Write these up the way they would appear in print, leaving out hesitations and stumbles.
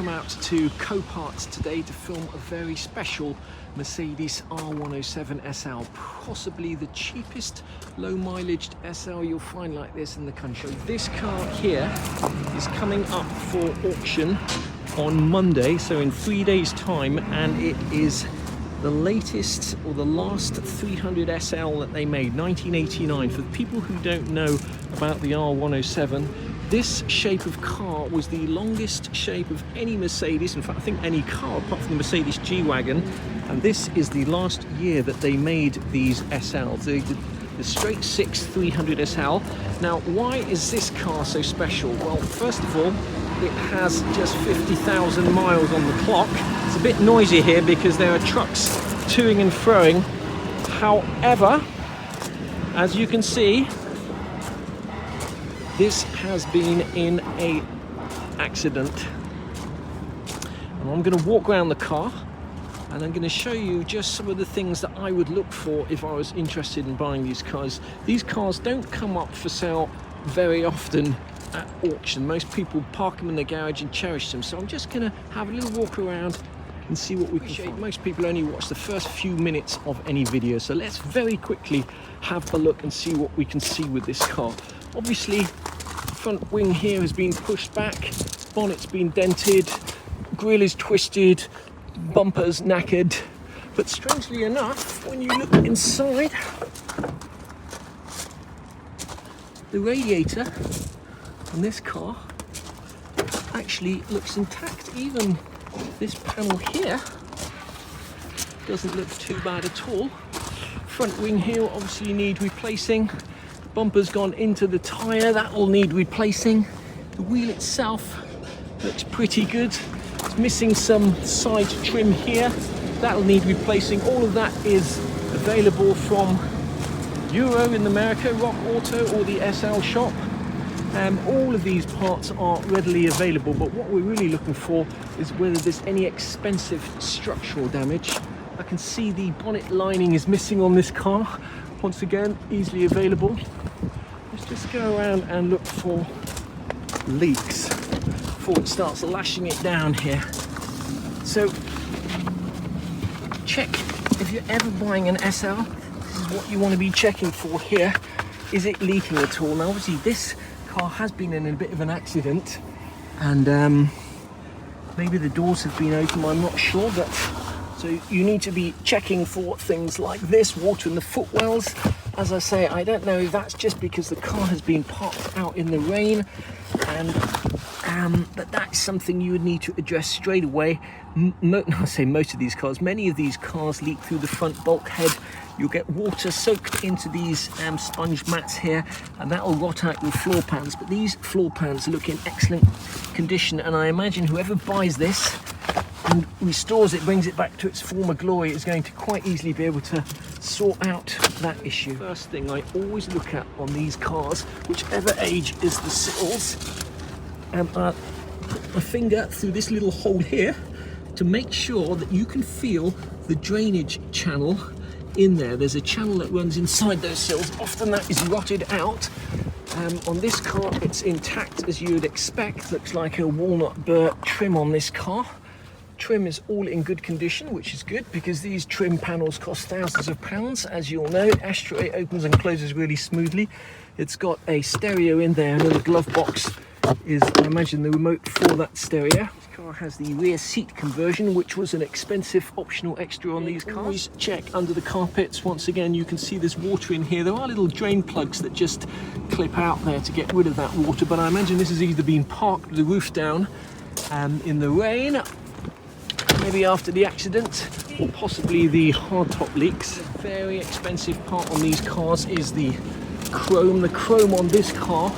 come out to Coparts today to film a very special Mercedes R107 SL, possibly the cheapest low mileage SL you'll find like this in the country. This car here is coming up for auction on Monday, so in 3 days time, and it is the latest or the last 300 SL that they made, 1989. For the people who don't know about the R107, this shape of car was the longest shape of any Mercedes, in fact I think any car apart from the Mercedes G-Wagon, and this is the last year that they made these SLs, the straight 6 300 SL. Now why is this car so special? Well, first of all, it has just 50,000 miles on the clock. It's a bit noisy here because there are trucks toing and froing. However, as you can see, this has been in an accident. And I'm going to walk around the car and I'm going to show you just some of the things that I would look for if I was interested in buying these cars. These cars don't come up for sale very often at auction. Most people park them in the garage and cherish them. So I'm just going to have a little walk around and see what we can find. Most people only watch the first few minutes of any video, so let's very quickly have a look and see what we can see with this car. Obviously, front wing here has been pushed back, bonnet's been dented, grille is twisted, bumper's knackered, but strangely enough, when you look inside, the radiator on this car actually looks intact. Even this panel here doesn't look too bad at all. Front wing here obviously need replacing. The bumper's gone into the tyre, that will need replacing. The wheel itself looks pretty good. It's missing some side trim here, that'll need replacing. All of that is available from Euro in America, Rock Auto, or the SL shop. All of these parts are readily available, but what we're really looking for is whether there's any expensive structural damage. I can see the bonnet lining is missing on this car. Once again, easily available. Let's just go around and look for leaks before it starts lashing it down here. So check, if you're ever buying an SL, this is what you want to be checking for here. Is it leaking at all? Now obviously this car has been in a bit of an accident, and maybe the doors have been open, I'm not sure, but so you need to be checking for things like this, water in the footwells. As I say, I don't know if that's just because the car has been parked out in the rain, and but that's something you would need to address straight away. I say most of these cars, many of these cars leak through the front bulkhead. You'll get water soaked into these sponge mats here, and that will rot out your floor pans. But these floor pans look in excellent condition, and I imagine whoever buys this and restores it, brings it back to its former glory, is going to quite easily be able to sort out that issue. First thing I always look at on these cars, whichever age, is the sills. And I put my finger through this little hole here to make sure that you can feel the drainage channel in there. There's a channel that runs inside those sills. Often that is rotted out. On this car it's intact as you would expect. Looks like a walnut burr trim on this car. Trim is all in good condition, which is good because these trim panels cost thousands of pounds. As you all know, ashtray opens and closes really smoothly. It's got a stereo in there, and in the glove box is, I imagine, the remote for that stereo. This car has the rear seat conversion, which was an expensive optional extra on these cars. Always check under the carpets. Once again, you can see there's water in here. There are little drain plugs that just clip out there to get rid of that water, but I imagine this has either been parked with the roof down in the rain, maybe after the accident, or possibly the hardtop leaks. A very expensive part on these cars is the chrome. The chrome on this car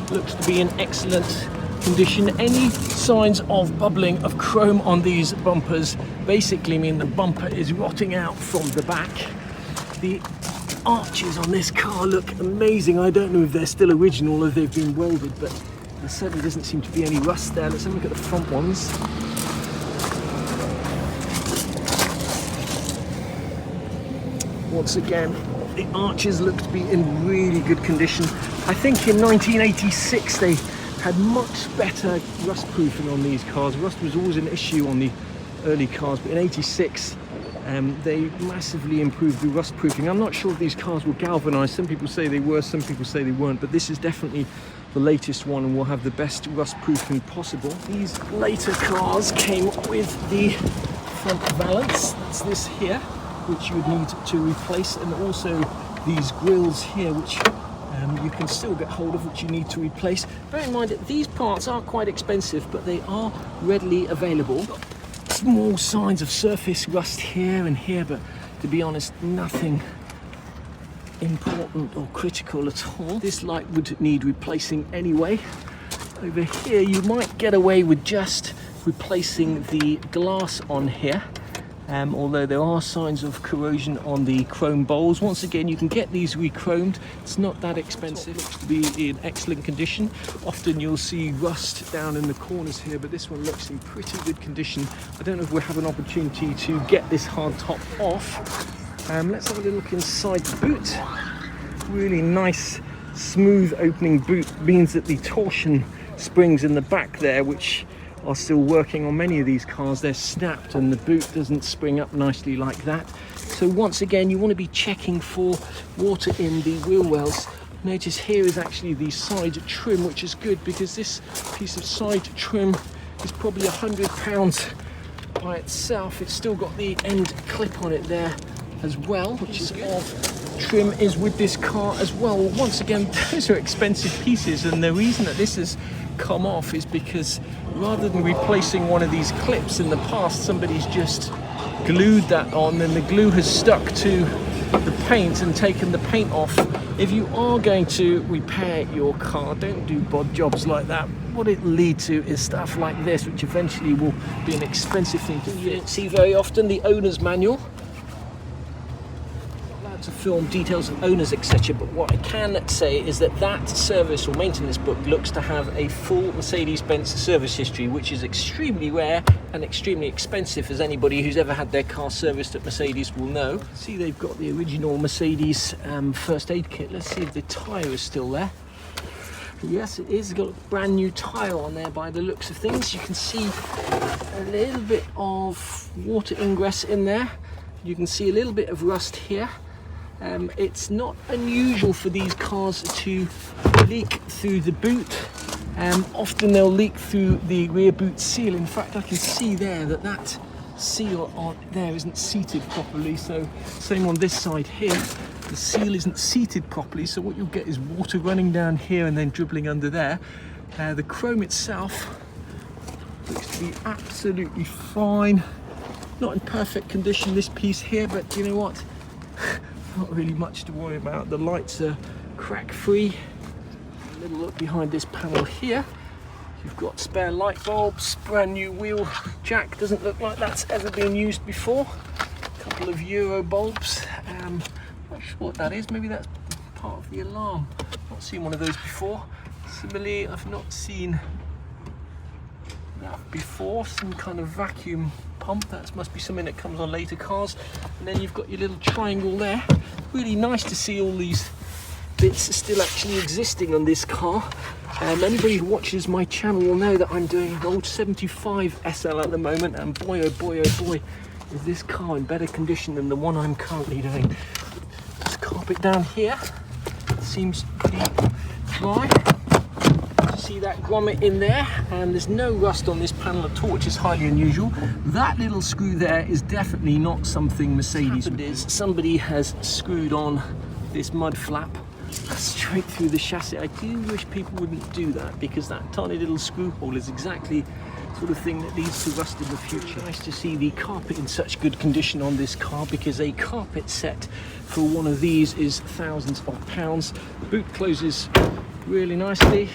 looks to be in excellent condition. Any signs of bubbling of chrome on these bumpers basically mean the bumper is rotting out from the back. The arches on this car look amazing. I don't know if they're still original or if they've been welded, but there certainly doesn't seem to be any rust there. Let's have a look at the front ones. Once again, the arches look to be in really good condition. I think in 1986 they had much better rust proofing on these cars. Rust was always an issue on the early cars, but in '86 they massively improved the rust proofing. I'm not sure if these cars were galvanized. Some people say they were, some people say they weren't, but this is definitely the latest one and will have the best rust proofing possible. These later cars came with the front valance. That's this here, which you would need to replace, and also these grills here, which you can still get hold of, which you need to replace. Bear in mind that these parts are quite expensive, but they are readily available. Small signs of surface rust here and here, but to be honest, nothing important or critical at all. This light would need replacing anyway. Over here you might get away with just replacing the glass on here, although there are signs of corrosion on the chrome bowls. Once again, you can get these re-chromed. It's not that expensive. It looks to be in excellent condition. Often you'll see rust down in the corners here, but this one looks in pretty good condition. I don't know if we'll have an opportunity to get this hard top off. Let's have a little look inside the boot. Really nice, smooth opening boot. Means that the torsion springs in the back there, which are still working on many of these cars, they're snapped and the boot doesn't spring up nicely like that. So once again, you want to be checking for water in the wheel wells. Notice here is actually the side trim, which is good because this piece of side trim is probably £100 by itself. It's still got the end clip on it there as well, which is of trim is with this car as well. Once again, those are expensive pieces, and the reason that this has come off is because rather than replacing one of these clips in the past, somebody's just glued that on, and the glue has stuck to the paint and taken the paint off. If you are going to repair your car, don't do bod jobs like that. What it lead to is stuff like this, which eventually will be an expensive thing to fit. You don't see very often the owner's manual. To film details of owners, etc., but what I can say is that that service or maintenance book looks to have a full Mercedes-Benz service history, which is extremely rare and extremely expensive, as anybody who's ever had their car serviced at Mercedes will know. See, they've got the original Mercedes first aid kit. Let's see if the tyre is still there. Yes, it is. It's got a brand new tyre on there by the looks of things. You can see a little bit of water ingress in there. You can see a little bit of rust here. It's not unusual for these cars to leak through the boot. Often they'll leak through the rear boot seal. In fact, I can see there that that seal on there isn't seated properly. So same on this side here, the seal isn't seated properly. So what you'll get is water running down here and then dribbling under there. The chrome itself looks to be absolutely fine. Not in perfect condition, this piece here, but you know what? Not really much to worry about. The lights are crack free. A little look behind this panel here. You've got spare light bulbs, brand new wheel jack. Doesn't look like that's ever been used before. A couple of Euro bulbs. Not sure what that is. Maybe that's part of the alarm. Not seen one of those before. Similarly, I've not seen that before. Some kind of vacuum pump. That must be something that comes on later cars. And then you've got your little triangle there. Really nice to see all these bits still actually existing on this car. Anybody who watches my channel will know that I'm doing an old 75 SL at the moment, and boy oh boy oh boy is this car in better condition than the one I'm currently doing. This carpet down here seems pretty dry. See that grommet in there, and there's no rust on this panel at all, which is highly unusual. That little screw there is definitely not something Mercedes would do. Somebody has screwed on this mud flap straight through the chassis. I do wish people wouldn't do that, because that tiny little screw hole is exactly the sort of thing that leads to rust in the future. Nice to see the carpet in such good condition on this car, because a carpet set for one of these is thousands of pounds. The boot closes really nicely.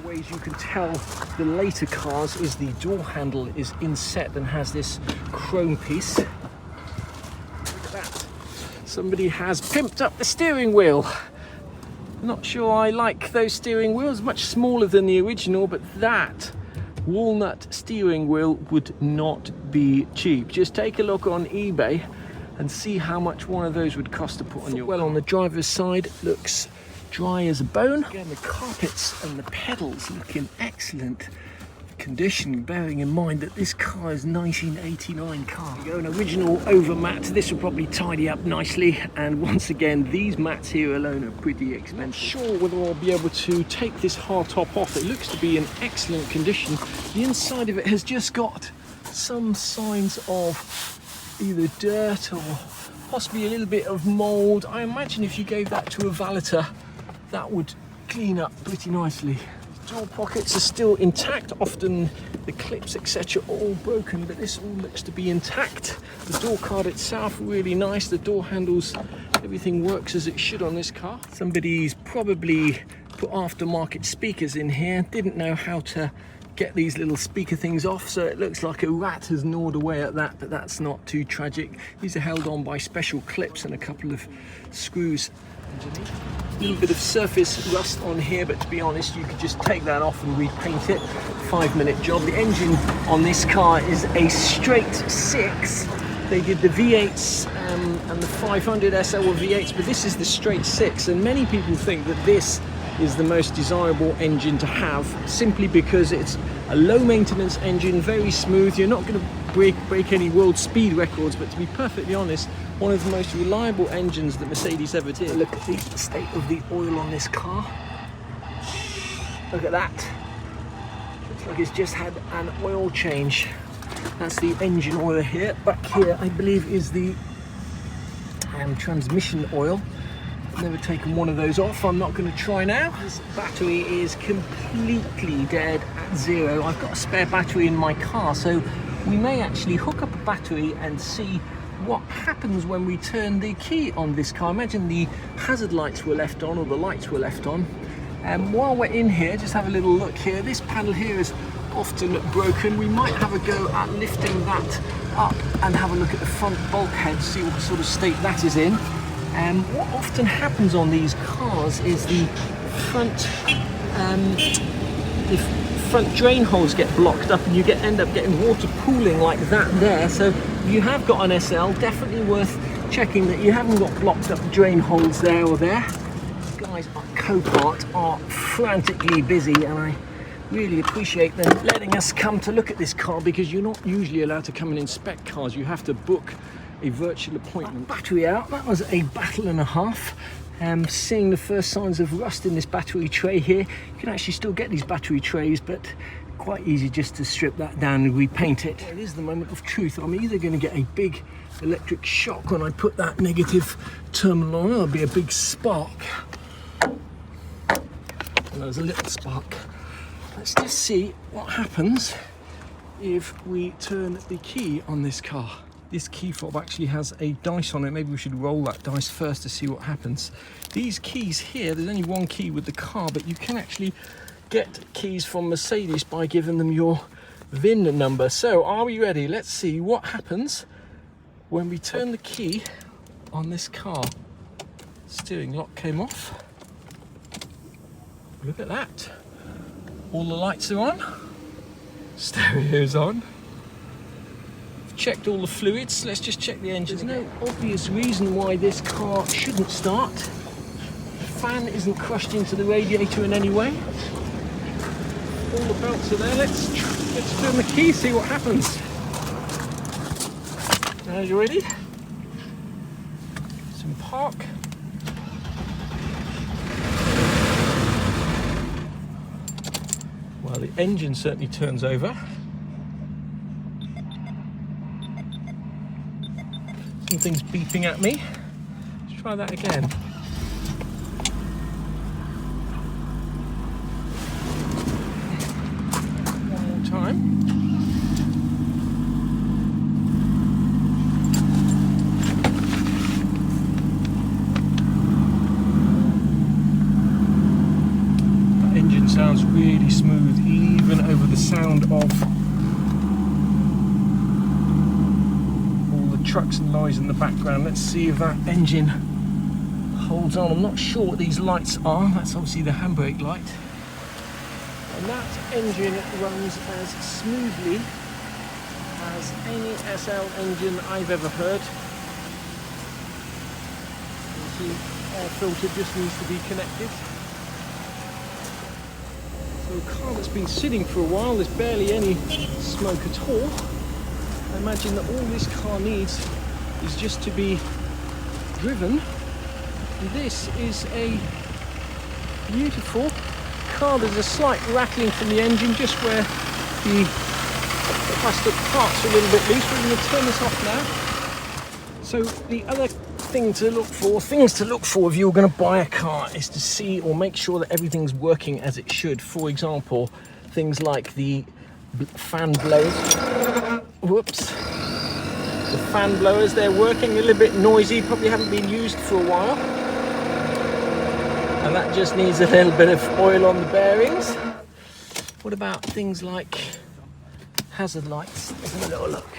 Ways you can tell the later cars is the door handle is inset and has this chrome piece. Look at that. Somebody has pimped up the steering wheel. Not sure I like those steering wheels, much smaller than the original, but that walnut steering wheel would not be cheap. Just take a look on eBay and see how much one of those would cost to put on your... Well, on the driver's side, looks dry as a bone. Again, the carpets and the pedals look in excellent condition, bearing in mind that this car is 1989 car. You go, an original over mat. This will probably tidy up nicely, and once again, these mats here alone are pretty expensive. Not sure whether I'll be able to take this hard top off. It looks to be in excellent condition. The inside of it has just got some signs of either dirt or possibly a little bit of mold. I imagine if you gave that to a valeter, that would clean up pretty nicely. Door pockets are still intact. Often the clips etc are all broken, but this all looks to be intact. The door card itself really nice. The door handles, everything works as it should on this car. Somebody's probably put aftermarket speakers in here, didn't know how to get these little speaker things off, so it looks like a rat has gnawed away at that, but that's not too tragic. These are held on by special clips and a couple of screws underneath. A little bit of surface rust on here, but to be honest, you could just take that off and repaint it. 5-minute job. The engine on this car is a straight 6. They did the V8s and the 500 SL were V8s, but this is the straight 6, and many people think that this is the most desirable engine to have, simply because it's a low maintenance engine, very smooth. You're not going to break any world speed records, but to be perfectly honest, one of the most reliable engines that Mercedes ever did. Look at the state of the oil on this car. Look at that. Looks like it's just had an oil change. That's the engine oil here. Back here, I believe, is the transmission oil. Never taken one of those off. I'm not going to try now. This battery is completely dead at 0. I've got a spare battery in my car, so we may actually hook up a battery and see what happens when we turn the key on this car. Imagine the hazard lights were left on, or the lights were left on. While we're in here, just have a little look here. This panel here is often broken. We might have a go at lifting that up and have a look at the front bulkhead, see what sort of state that is in. What often happens on these cars is the front drain holes get blocked up, and you end up getting water pooling like that there. So if you have got an SL, definitely worth checking that you haven't got blocked up drain holes there or there. These guys at Copart are frantically busy, and I really appreciate them letting us come to look at this car, because you're not usually allowed to come and inspect cars. You have to book a virtual appointment. Battery out. That was a battle and a half. Seeing the first signs of rust in this battery tray here. You can actually still get these battery trays, but quite easy just to strip that down and repaint it. It is the moment of truth. I'm either going to get a big electric shock when I put that negative terminal on, or there'll be a big spark. And there's a little spark. Let's just see what happens if we turn the key on this car. This key fob actually has a dice on it. Maybe we should roll that dice first to see what happens. These keys here, there's only one key with the car, but you can actually get keys from Mercedes by giving them your VIN number. So are we ready? Let's see what happens when we turn the key on this car. Steering lock came off. Look at that. All the lights are on. Stereo's on. Checked all the fluids. Let's just check the engine. There's no obvious reason why this car shouldn't start. The fan isn't crushed into the radiator in any way. All the belts are there. Let's turn the key, see what happens. Now you ready? Some park. Well, the engine certainly turns over. Something's beeping at me. Let's try that again. One more time. That engine sounds really smooth, even over the sound of trucks and lorries in the background. Let's see if that engine holds on. I'm not sure what these lights are. That's obviously the handbrake light. And that engine runs as smoothly as any SL engine I've ever heard. You see air filter just needs to be connected. So a car that's been sitting for a while, there's barely any smoke at all. I imagine that all this car needs is just to be driven. And this is a beautiful car. There's a slight rattling from the engine just where the plastic parts are a little bit loose. We're going to turn this off now. So the other things to look for if you're going to buy a car is to see or make sure that everything's working as it should. For example, things like the fan blowers. Whoops. The fan blowers, they're working a little bit noisy, probably haven't been used for a while. And that just needs a little bit of oil on the bearings. What about things like hazard lights? Let's have a little look.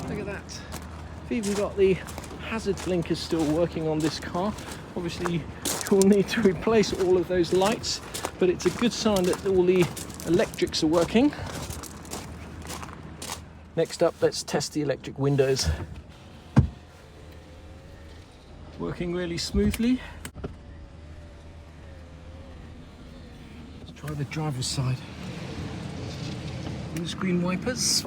Look at that. We've even got the hazard blinkers still working on this car. Obviously, you'll need to replace all of those lights, but it's a good sign that all the electrics are working. Next up, let's test the electric windows. Working really smoothly. Let's try the driver's side. Windscreen wipers.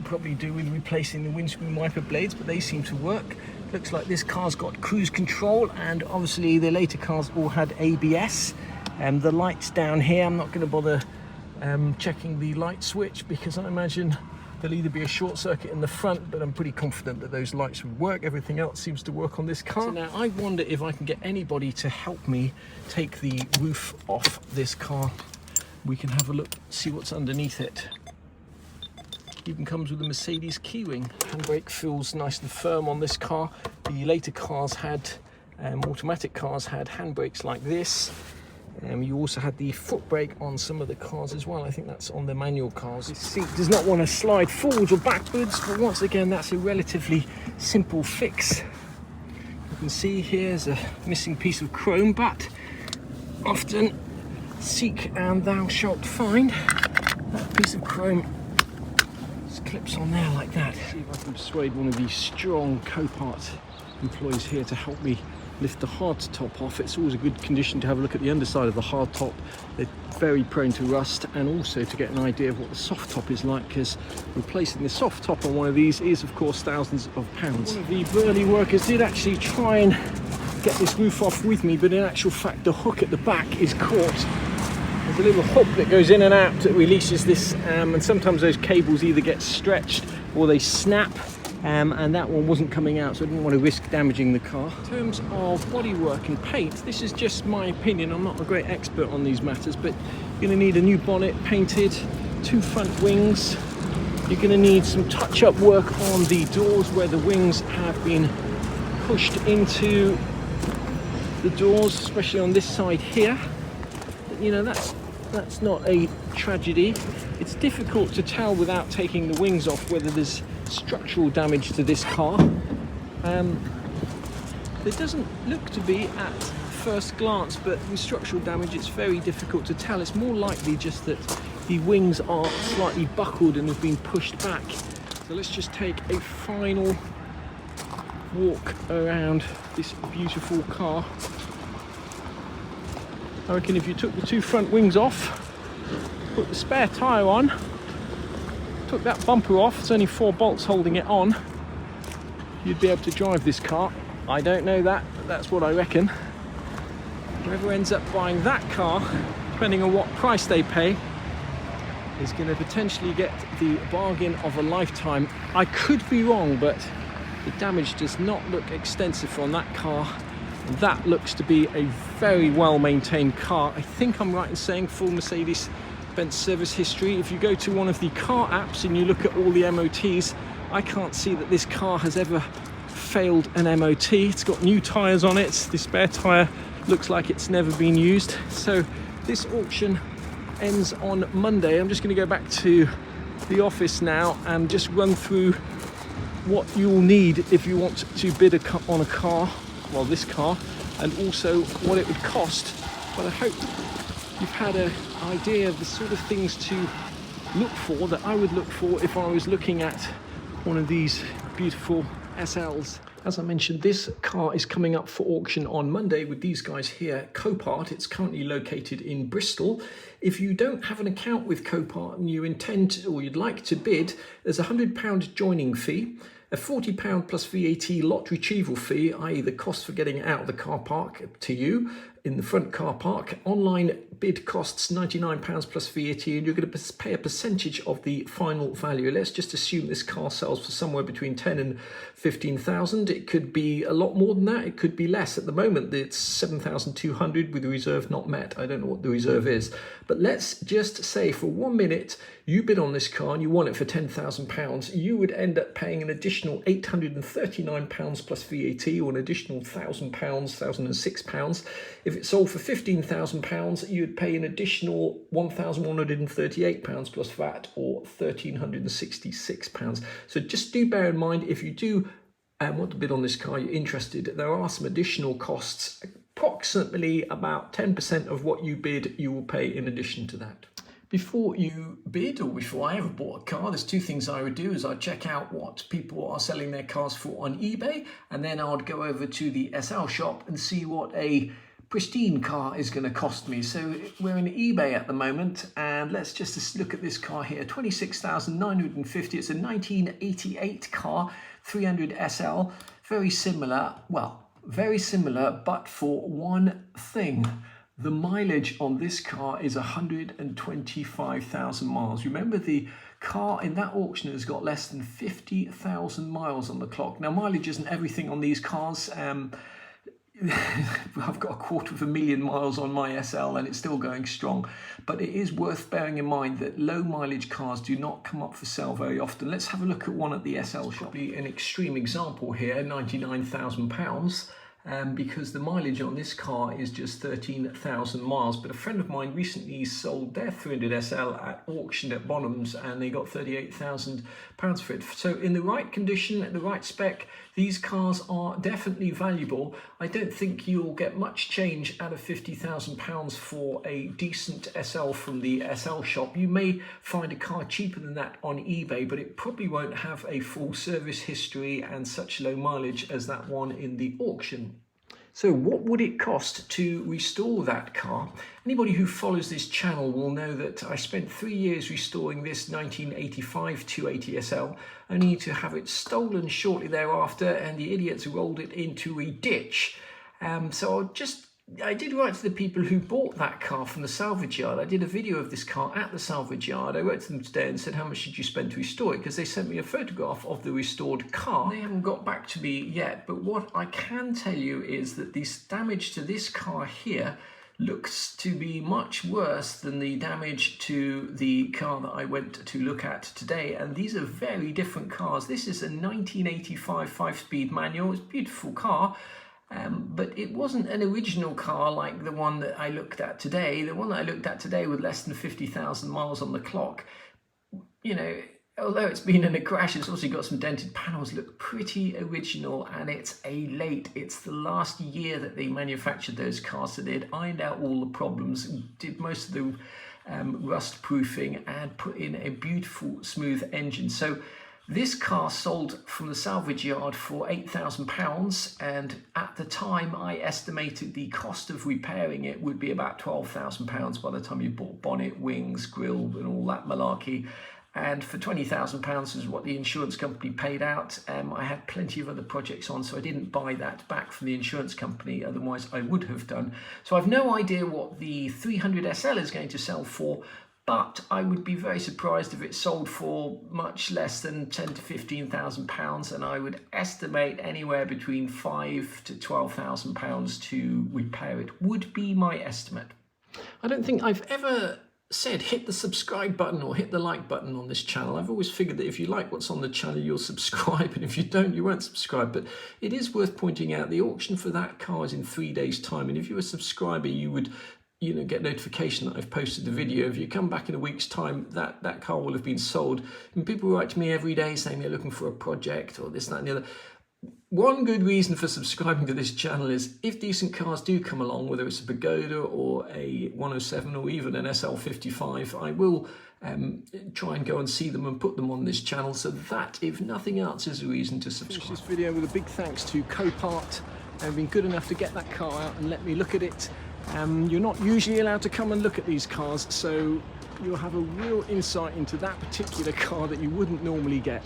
Probably do with replacing the windscreen wiper blades, but they seem to work. Looks like this car's got cruise control, and obviously the later cars all had ABS. The lights down here, I'm not going to bother checking the light switch because I imagine there'll either be a short circuit in the front, but I'm pretty confident that those lights would work. Everything else seems to work on this car. So now I wonder if I can get anybody to help me take the roof off this car. We can have a look, see what's underneath it. Even comes with a Mercedes keyring. Handbrake feels nice and firm on this car. The later cars had, automatic cars had handbrakes like this. You also had the foot brake on some of the cars as well. I think that's on the manual cars. This seat does not want to slide forwards or backwards, but once again, that's a relatively simple fix. You can see here's a missing piece of chrome, but often seek and thou shalt find. That piece of chrome just clips on there like that. See if I can persuade one of these strong Copart employees here to help me lift the hard top off. It's always a good condition to have a look at the underside of the hard top. They're very prone to rust, and also to get an idea of what the soft top is like, because replacing the soft top on one of these is of course thousands of pounds. One of the burly workers did actually try and get this roof off with me, but in actual fact the hook at the back is caught. There's a little hook that goes in and out that releases this, and sometimes those cables either get stretched or they snap. And that one wasn't coming out, so I didn't want to risk damaging the car. In terms of bodywork and paint, this is just my opinion. I'm not a great expert on these matters, but you're going to need a new bonnet painted, 2 front wings. You're going to need some touch-up work on the doors where the wings have been pushed into the doors, especially on this side here. But, you know, that's not a tragedy. It's difficult to tell without taking the wings off whether there's structural damage to this car. There doesn't look to be at first glance, but with structural damage it's very difficult to tell. It's more likely just that the wings are slightly buckled and have been pushed back. So let's just take a final walk around this beautiful car. I reckon if you took the 2 front wings off, put the spare tyre on, took that bumper off, it's only 4 bolts holding it on, you'd be able to drive this car. I don't know that, but that's what I reckon. Whoever ends up buying that car, depending on what price they pay, is going to potentially get the bargain of a lifetime. I could be wrong, but the damage does not look extensive on that car. That looks to be a very well maintained car. I think I'm right in saying full Mercedes-Benz service history. If you go to one of the car apps and you look at all the MOTs, I can't see that this car has ever failed an MOT. It's got new tyres on it. The spare tyre looks like it's never been used. So this auction ends on Monday. I'm just going to go back to the office now and just run through what you'll need if you want to bid on a car, well, this car, and also what it would cost. But I hope you've had an idea of the sort of things to look for that I would look for if I was looking at one of these beautiful SLs. As I mentioned, this car is coming up for auction on Monday with these guys here, Copart. It's currently located in Bristol. If you don't have an account with Copart and you intend or you'd like to bid, there's a £100 joining fee, a £40 plus VAT lot retrieval fee, i.e. the cost for getting out of the car park to you in the front car park. Online bid costs £99 plus VAT, and you're going to pay a percentage of the final value. Let's just assume this car sells for somewhere between 10 and 15,000. It could be a lot more than that. It could be less. At the moment, it's 7,200 with the reserve not met. I don't know what the reserve is, but let's just say for 1 minute you bid on this car and you want it for £10,000. You would end up paying an additional £839 plus VAT, or an additional £1,000, £1,006. If it sold for £15,000, you'd pay an additional £1,138 plus VAT, or £1,366. So just do bear in mind, if you do want to bid on this car, you're interested, there are some additional costs. Approximately about 10% of what you bid, you will pay in addition to that. Before you bid, or before I ever bought a car, there's two things I would do. Is I'd check out what people are selling their cars for on eBay, and then I would go over to the SL shop and see what a pristine car is going to cost me. So we're in eBay at the moment, and let's just look at this car here, 26,950. It's a 1988 car, 300 SL. Very similar, well, very similar, but for one thing. The mileage on this car is 125,000 miles. Remember, the car in that auction has got less than 50,000 miles on the clock. Now, mileage isn't everything on these cars. I've got 250,000 miles on my SL and it's still going strong. But it is worth bearing in mind that low mileage cars do not come up for sale very often. Let's have a look at one at the SL shop. Probably an extreme example here, £99,000. Because the mileage on this car is just 13,000 miles. But a friend of mine recently sold their 300 SL at auction at Bonhams, and they got £38,000 for it. So in the right condition, at the right spec, these cars are definitely valuable. I don't think you'll get much change out of £50,000 for a decent SL from the SL shop. You may find a car cheaper than that on eBay, but it probably won't have a full service history and such low mileage as that one in the auction. So what would it cost to restore that car? Anybody who follows this channel will know that I spent 3 years restoring this 1985 280 SL, only to have it stolen shortly thereafter, and the idiots rolled it into a ditch. So I did write to the people who bought that car from the salvage yard. I did a video of this car at the salvage yard. I wrote to them today and said, how much did you spend to restore it? Because they sent me a photograph of the restored car. They haven't got back to me yet, but what I can tell you is that this damage to this car here looks to be much worse than the damage to the car that I went to look at today. And these are very different cars. This is a 1985 5-speed manual. It's a beautiful car. But it wasn't an original car like the one that I looked at today. The one that I looked at today with less than 50,000 miles on the clock, you know, although it's been in a crash, it's also got some dented panels, look pretty original, and it's it's the last year that they manufactured those cars, so they'd ironed out all the problems, did most of the rust proofing, and put in a beautiful smooth engine. So this car sold from the salvage yard for £8,000, and at the time I estimated the cost of repairing it would be about £12,000 by the time you bought bonnet, wings, grille and all that malarkey. And for £20,000 is what the insurance company paid out. I had plenty of other projects on, so I didn't buy that back from the insurance company, otherwise I would have done. So I've no idea what the 300 SL is going to sell for, but I would be very surprised if it sold for much less than £10,000 to £15,000, and I would estimate anywhere between £5,000 to £12,000 to repair it, would be my estimate. I don't think I've ever said hit the subscribe button or hit the like button on this channel. I've always figured that if you like what's on the channel, you'll subscribe, and if you don't, you won't subscribe. But it is worth pointing out the auction for that car is in 3 days' time, and if you're a subscriber, you would get notification that I've posted the video. If you come back in a week's time, that car will have been sold. And people write to me every day saying they're looking for a project or this, that and the other. One good reason for subscribing to this channel is if decent cars do come along, whether it's a Pagoda or a 107 or even an SL55, I will try and go and see them and put them on this channel, so that, if nothing else, is a reason to subscribe. Finish this video with a big thanks to Copart. They've been good enough to get that car out and let me look at it. You're not usually allowed to come and look at these cars, so you'll have a real insight into that particular car that you wouldn't normally get.